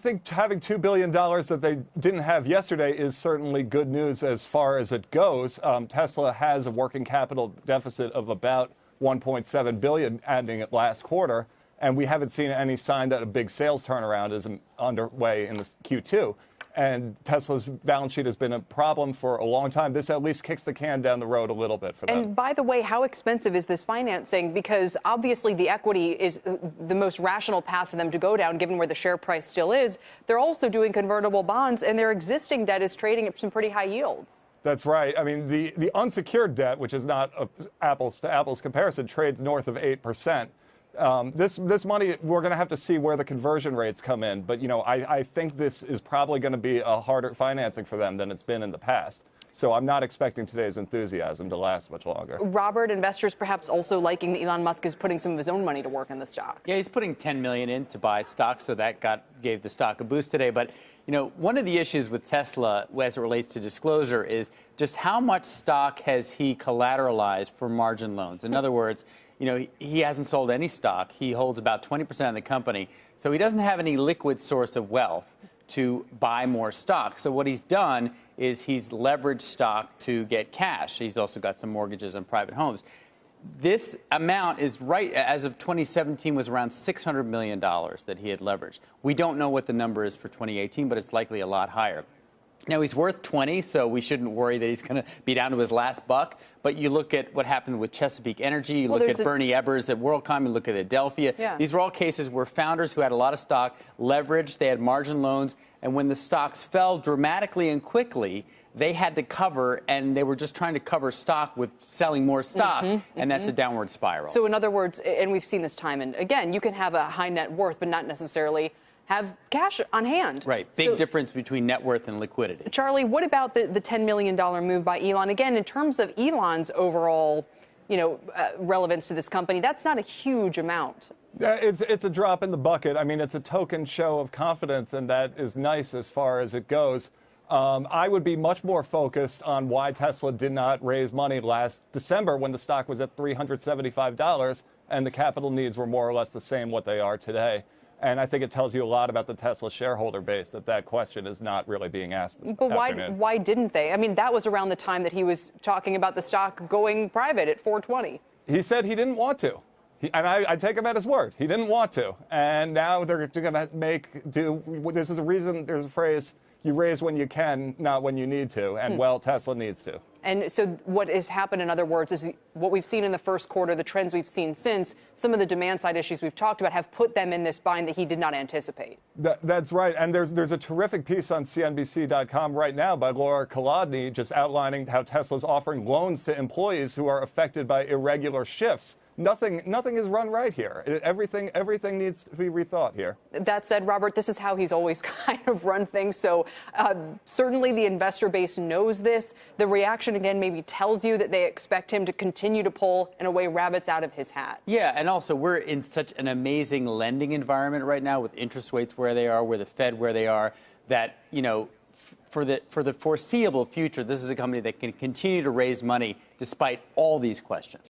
think having $2 billion that they didn't have yesterday is certainly good news as far as it goes. Tesla has a working capital deficit of about $1.7 billion ending at last quarter, and we haven't seen any sign that a big sales turnaround is underway in this Q2. And Tesla's balance sheet has been a problem for a long time. This at least kicks the can down the road a little bit for them. And by the way, how expensive is this financing? Because obviously the equity is the most rational path for them to go down, given where the share price still is. They're also doing convertible bonds, and their existing debt is trading at some pretty high yields. That's right. I mean, the unsecured debt, which is not a apples to apples comparison, trades north of 8%. This money, we're going to have to see where the conversion rates come in. But, I think this is probably going to be a harder financing for them than it's been in the past. So I'm not expecting today's enthusiasm to last much longer. Robert, investors perhaps also liking that Elon Musk is putting some of his own money to work in the stock. Yeah, he's putting $10 million in to buy stock, so that gave the stock a boost today. But, one of the issues with Tesla as it relates to disclosure is just how much stock has he collateralized for margin loans. In other words, he hasn't sold any stock. He holds about 20% of the company. So he doesn't have any liquid source of wealth to buy more stock. So what he's done is he's leveraged stock to get cash. He's also got some mortgages on private homes. This amount is right, as of 2017, was around $600 million that he had leveraged. We don't know what the number is for 2018, but it's likely a lot higher. Now, he's worth 20, so we shouldn't worry that he's going to be down to his last buck. But you look at what happened with Chesapeake Energy, you look at Bernie Ebbers at WorldCom, you look at Adelphia. Yeah. These were all cases where founders who had a lot of stock leveraged, they had margin loans, and when the stocks fell dramatically and quickly, they had to cover, and they were just trying to cover stock with selling more stock, and that's a downward spiral. So in other words, and we've seen this time and again, you can have a high net worth, but not necessarily have cash on hand. Right. Big difference between net worth and liquidity. Charlie, what about the $10 million move by Elon? Again, in terms of Elon's overall, relevance to this company, that's not a huge amount. It's a drop in the bucket. I mean, it's a token show of confidence, and that is nice as far as it goes. I would be much more focused on why Tesla did not raise money last December when the stock was at $375 and the capital needs were more or less the same what they are today. And I think it tells you a lot about the Tesla shareholder base that question is not really being asked this afternoon. But why didn't they? I mean, that was around the time that he was talking about the stock going private at $420. He said he didn't want to. And I take him at his word. He didn't want to. And now they're going to make do. This is a reason, there's a phrase, you raise when you can, not when you need to. And, well, Tesla needs to. And so what has happened, in other words, is what we've seen in the first quarter, the trends we've seen since, some of the demand side issues we've talked about have put them in this bind that he did not anticipate. That's right. And there's a terrific piece on CNBC.com right now by Laura Kolodny just outlining how Tesla's offering loans to employees who are affected by irregular shifts. Nothing is run right here. Everything needs to be rethought here. That said, Robert, this is how he's always kind of run things. So certainly the investor base knows this. The reaction, again, maybe tells you that they expect him to continue to pull, in a way, rabbits out of his hat. Yeah, and also we're in such an amazing lending environment right now with interest rates where they are, with the Fed where they are, that, for the foreseeable future, this is a company that can continue to raise money despite all these questions.